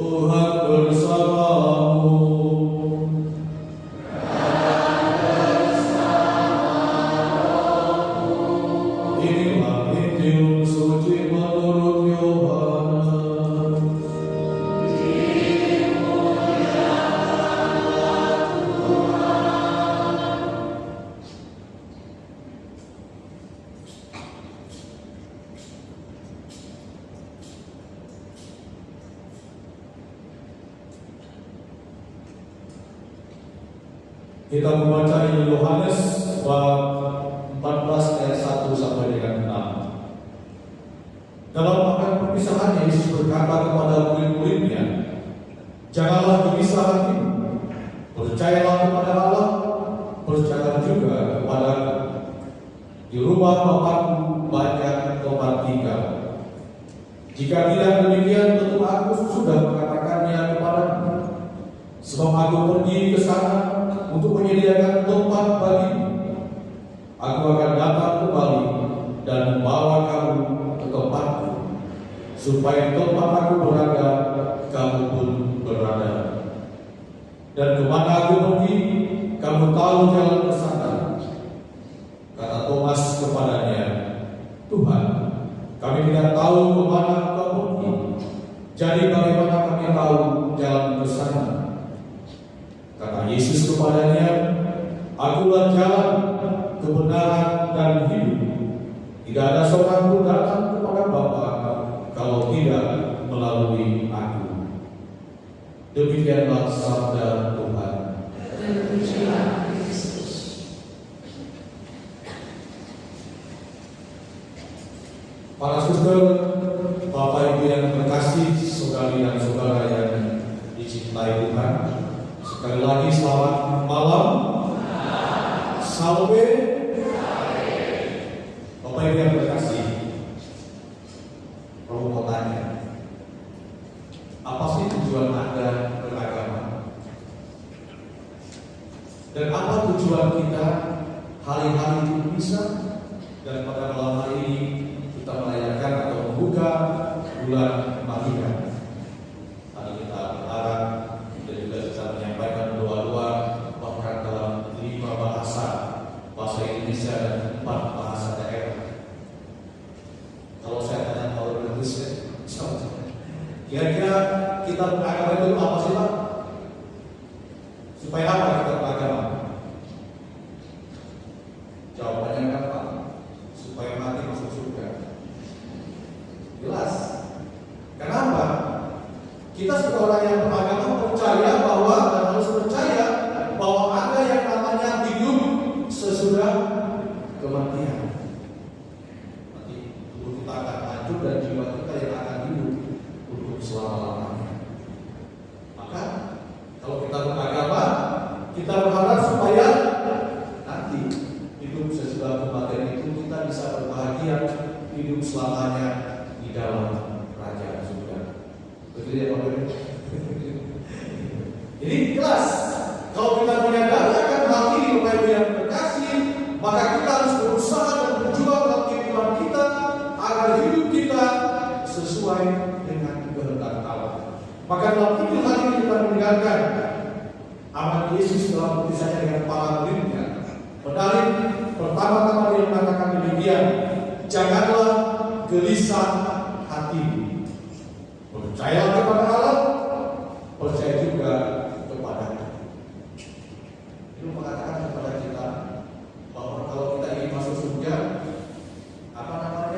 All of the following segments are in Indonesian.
Tuhan bersamamu. Inilah Injil suci menurut Yohanes. Kita membaca Injil Yohanes bab 14 ayat 1 sampai dengan 6. Dalam makan perpisahan, Yesus berkata kepada murid-muridnya, "Janganlah gelisah hatimu. Percayalah kepada Allah, percayalah juga kepadaku. Di rumah Bapa-Ku banyak tempat tinggal. Jika tidak demikian, tentu Aku sudah mengatakannya kepadamu. Sebab Aku pergi ke sana untuk menyediakan tempat bagimu. Aku akan datang kembali dan membawa kamu ke tempatku, supaya tempat Aku berada, kamu pun berada. Dan kemana Aku pergi, kamu tahu jalan ke sana." Kata Thomas kepadanya, "Tuhan, kami tidak tahu kemana Engkau pergi. Jadi bagaimana kami tahu jalan ke sana?" Kata Yesus kepadanya, "Akulah jalan, kebenaran, dan hidup. Tidak ada seorang pun datang kepada Bapa kalau tidak melalui Aku." Demikianlah sabda Tuhan. Terpujilah Kristus. Para suster, Bapak Ibu yang terkasih, saudari dan saudara yang dicintai Tuhan, sekali lagi selamat malam. Salve. Bapak Ibu yang terkasih, kalau mau tanya, apa sih tujuan Anda beragama? Dan apa tujuan kita hari-hari itu bisa? Dan pada malam hari ini kita merayakan atau membuka bulan Maria. Tadi kita berharap dan juga bisa menyampaikan doa-doa bahkan dalam 5 bahasa Indonesia dan 4 bahasa daerah. Kalau saya tanya kalau Indonesia, kira-kira kita beragama itu apa sih, Pak? Supaya apa kita beragama? Jawabannya kan, Pak, supaya mati masuk surga. Jelas. Kenapa? Kita sebagai orang yang beragama percaya bahwa dan harus percaya bahwa ada yang namanya hidup sesudah kematian. Nanti tubuh kita akan hancur dan jiwa kita yang akan hidup untuk selama-lamanya. Maka kalau kita beragama, kita berharap supaya nanti hidup sesudah kematian itu kita bisa berbahagia hidup selamanya di dalam kerajaan surga. Betul ya, Pak? Jadi jelas, kalau kita menyadari akan hal ini, Bapak Ibu yang terkasih, maka kita harus berusaha dan berjuang dalam kehidupan kita agar hidup kita sesuai dengan kehendak Allah. Maka dalam hidup hari ini kita mendengarkan amat Yesus dalam kisahnya dengan para muridnya. Menarik, pertama-tama dia mengatakan demikian, "Janganlah gelisah hatimu. Percayalah kepada Allah, percaya juga kepada-Ku." Ini mengatakan kepada kita bahwa kalau kita ingin masuk surga,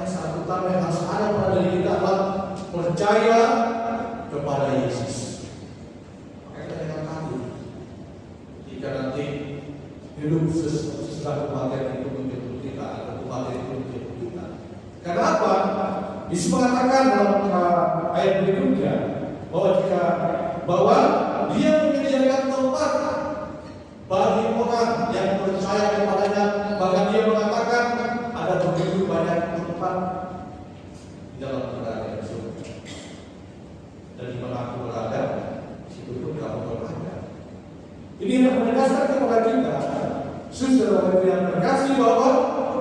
satu utama yang harus ada pada diri kita adalah percaya kepada Yesus. Maka kita jangan takut jika nanti hidup sesudah kematian itu menjemput kita atau kematian itu menjemput kita. Kenapa? Yesus mengatakan dalam ayat berikutnya bahwa Dia menyediakan tempat bagi orang yang percaya kepadanya. Bahkan Dia mengatakan ada begitu banyak tempat di dalam kerajaan surga. Dan di mana Aku berada, situ pun kamu berada. Ini yang menegaskan kepada kita, saudara yang terkasih, bahwa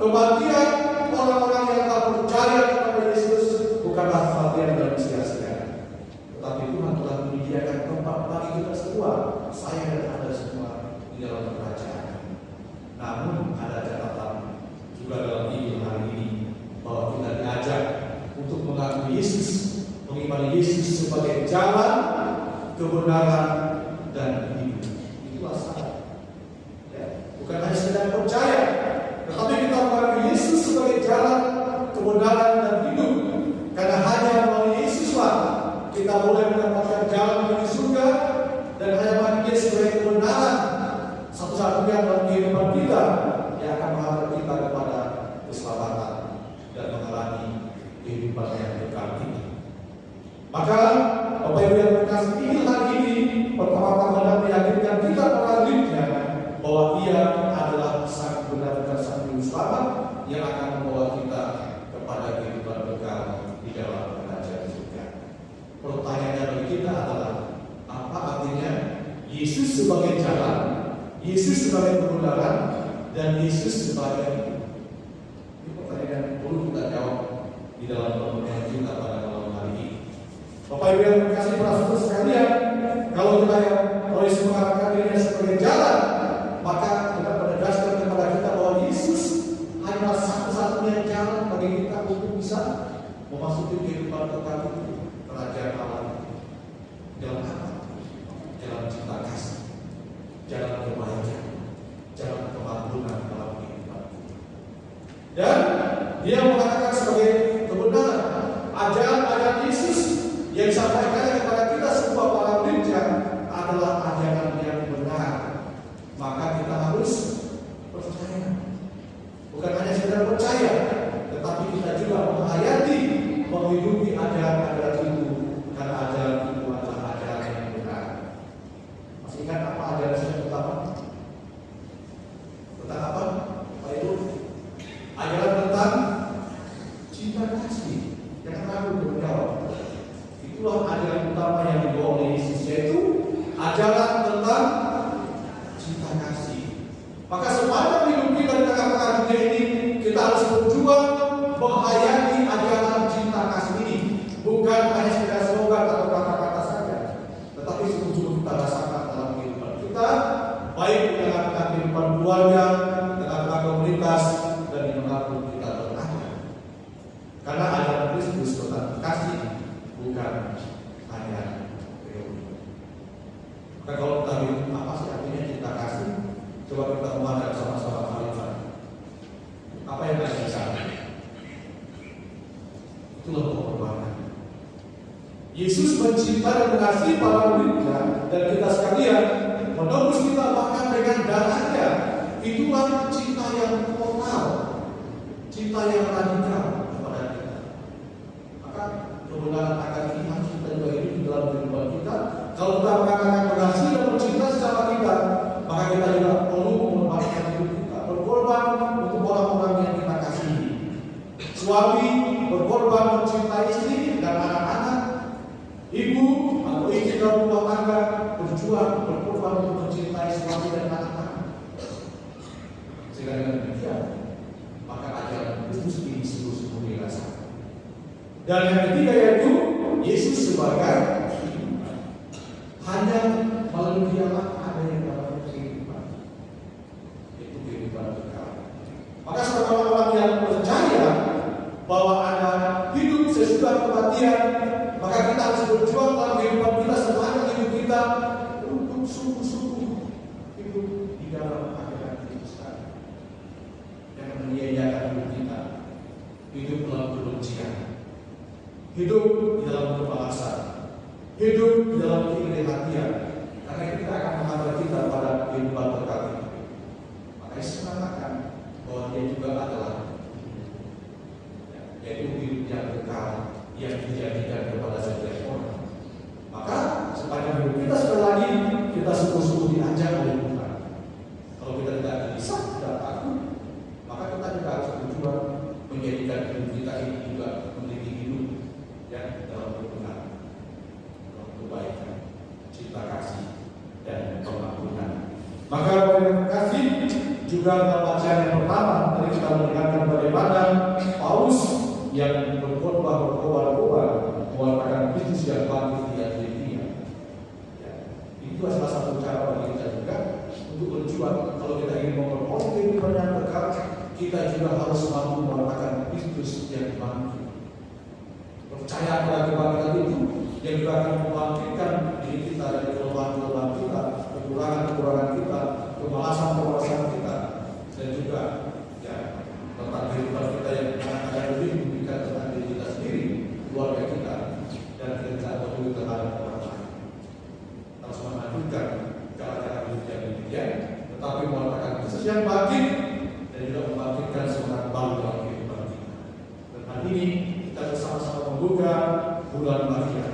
kematian orang-orang yang tak percaya kepada Yesus bukanlah kematian yang sia-sia, tetapi Tuhan telah juga dalam Injil hari ini bahwa kita diajak untuk mengakui Yesus, mengimani Yesus sebagai jalan, kebenaran, dan hidup. Itulah syarat. Ya, bukan hanya sekedar percaya, tetapi kita mengakui Yesus sebagai jalan, kebenaran, dan hidup. Karena hanya melalui Yesuslah kita boleh mendapatkan jalan menuju surga, dan hanya melalui Dia sebagai kebenaran satu-satunya dalam kehidupan kita yang akan menghantar kita kepada keselamatan dan mengalami kehidupan yang kekal ini. Maka Bapak Ibu yang terkasih, ini hari ini pertama-tama dan meyakinkan kita para muridnya bahwa Ia adalah Sang Benar dan Sang Juru Selamat yang akan membawa kita kepada kehidupan kekal di dalam kerajaan surga. Pertanyaannya bagi kita adalah, apa artinya Yesus sebagai jalan, Yesus sebagai kebenaran, dan Yesus sebagai hidup? Ini pertanyaan yang perlu kita jawab di dalam pertemuan kita pada malam hari ini. Bapak Ibu yang terkasih para saudara sekalian, kalau kita yang harus mengatakan dirinya sebagai jalan, maka kita menegaskan kepada kita bahwa Yesus hanyalah satu-satunya jalan bagi kita untuk bisa memasuki kehidupan kekal itu, kerajaan Allah. Jalan apa? Jalan cinta kasih, jalan kebaikan, jalan kemakmuran dalam kehidupan. Dan Dia mengatakan sebagai kebenaran, ajaran Yesus yang disampaikan kepada kita semua para muridnya adalah ajaran yang benar. Maka kita harus percaya. Bukan hanya sekedar percaya, tetapi kita juga menghayati, menghidupi ajaran-ajaran itu, karena ajaran itu adalah ajaran yang benar. Masih ingat apa ajaran yang pertama? Tentang apa, Pak Ibu? Ajaran tentang cinta kasih. Jangan ragu untuk menjawab. Itulah ajaran utama yang dibawa oleh Yesus, yaitu ajaran tentang cinta kasih. Maka sepanjang hidup kita di tengah-tengah dunia ini, kita harus berjuang menghayati ajaran cinta kasih ini. Bukan hanya sekedar slogan atau kata-kata saja, tetapi sungguh-sungguh kita rasakan dalam kehidupan kita, baik di tengah-tengah kehidupan keluarga, tengah-tengah komunitas, dan di mana pun kita berada. Karena ajaran Kristus tentang kasih bukan hanya teori. Maka kalau kita bingung apa sih artinya cinta kasih, coba kita memandang sama-sama kalimat. Apa yang ada di sana? Itulah pengorbanan. Yesus mencinta dan mengasihi para muridnya dan kita sekalian, menembus kita bahkan dengan darahnya. Itulah cinta yang total, cinta yang radikal kepada kita. Maka kebenaran akan ini harus kita juga hidup di dalam kehidupan kita. Kalau kita mengatakan mengasihi dan mencinta sesama kita, maka kita juga perlu mengorbankan hidup kita, berkorban untuk orang-orang yang kita kasihi. Suami berkorban mencintai istri dan anak-anak. Ibu atau istri dalam rumah tangga berjuang berkorban untuk mencintai suami dan anak-anak. Sehingga dengan demikian, maka ajaran Kristus ini sungguh-sungguh dirasakan. Dan yang ketiga yaitu Yesus sebagai kehidupan. Hanya melalui Dialah ada yang dapat kehidupan, itu kehidupan kekal. Maka sebagai orang yang percaya bahwa ada hidup sesudah kematian, maka kita harus berjuang dalam kehidupan kita sepanjang hidup kita untuk sungguh-sungguh hidup di dalam ajaran Kristus. Jangan menyia-nyiakan hidup kita, hidup dalam kebencian, hidup di dalam kebalasan, hidup di dalam keirian, karena kita akan mengantar kita pada kehidupan kekal itu. Maka Yesus mengatakan bahwa Dia juga adalah, yaitu hidup yang kekal yang dijadikan kepada setiap orang. Maka sepanjang hidup kita sekali lagi kita sungguh-sungguh diajar oleh Tuhan. Kalau kita tidak bisa, tidak takut, maka kita juga harus berjuang menjadikan hidup kita ini juga memiliki hidup yang dalam kebenaran, dalam kebaikan, cinta kasih, dan kemakmuran. Maka terima kasih juga dalam bacaan yang pertama tadi kita melihatkan bagaimana Paulus yang berkorban mengatakan Kristus yang bangkit di atas dunia. Itu adalah satu cara bagi kita juga untuk berjuang. Kalau kita ingin memperoleh kehidupan yang kekal, kita juga harus mampu mewartakan Kristus yang bangkit. Percaya pada kebangkitan itu yang juga akan membangkitkan diri kita dari kelemahan-kelemahan kita, kekurangan-kekurangan kita, kemalasan-kemalasan kita, dan juga ya tentang kehidupan kita yang akan lebih memberikan tentang diri kita sendiri, keluarga kita, dan kita peduli terhadap orang lain. Harus melanjutkan cara-cara hidup yang demikian, tetapi mewartakan Kristus yang bangkit dan juga membangkitkan semangat baru dalam kehidupan kita. Dan hari ini kita bersama-sama membuka bulan Maria.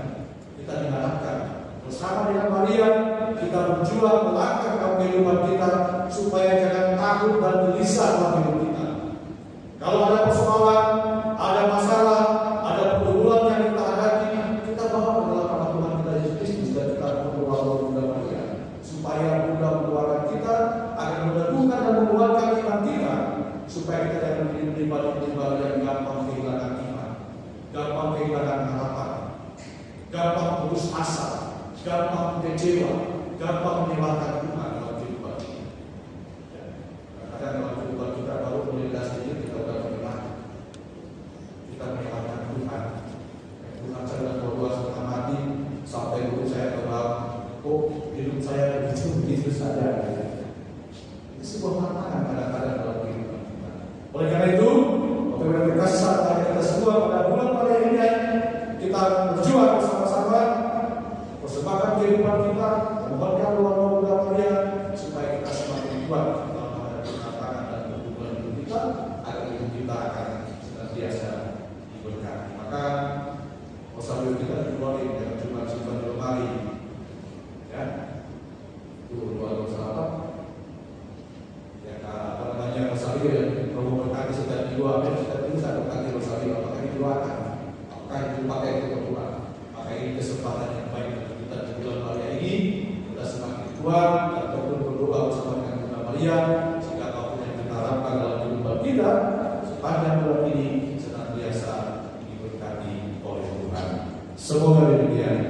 Kita diharapkan bersama dengan Maria kita berjuang melangkah dalam kehidupan kita supaya jangan takut dan gelisah dalam hidup kita. Kalau ada persoalan, ada masalah, ada pergumulan yang kita hadapi, kita bawa dalam nama Tuhan kita Yesus Kristus dan kita berdoa kepada Bunda Maria supaya Bunda mendoakan kita agar meneguhkan dan menguatkan iman kita supaya kita jangan menjadi pribadi-pribadi yang gampang kehilangan iman, gampang kehilangan harapan, gampang putus asa, gampang kecewa, gampang menyalahkan Tuhan dalam kehidupan kita. Kadang dalam kehidupan kita baru melintas sedikit kita sudah menyalahkan. Kita menyalahkan Tuhan. Tuhan saya sudah berdoa setengah mati sampai dulu saya kebal. Oh, hidup saya begitu saja. Ini sebuah tantangan kadang-kadang dalam kehidupan kita. Oleh karena itu, Bapak Ibu kasih saat kita semua pada bulan Maria ini kita berjuang bersama-sama, persembahkan kehidupan kita, membuatkan doa Bunda Maria supaya kita semakin kuat dalam menghadapi tantangan dan pergumulan hidup kita, agar hidup kita akan senantiasa diberkati. Maka rosario kita dikeluarin, jangan cuma simpan di lemari, ya. Itu doa apa? Ya, apa namanya rosario yang perlu berkati setiap dua, setiap itu satu kali rosario, apakah didoakan? Apakah itu pakai untuk Tuhan? Maka ini kesempatan yang baik bagi kita di bulan Maria ini. Kita semakin kuat dan terus berdoa bersama dengan Bunda Maria sehingga apapun yang kita harapkan dalam kehidupan kita sepanjang bulan ini senantiasa diberkati oleh Tuhan. Semoga demikian.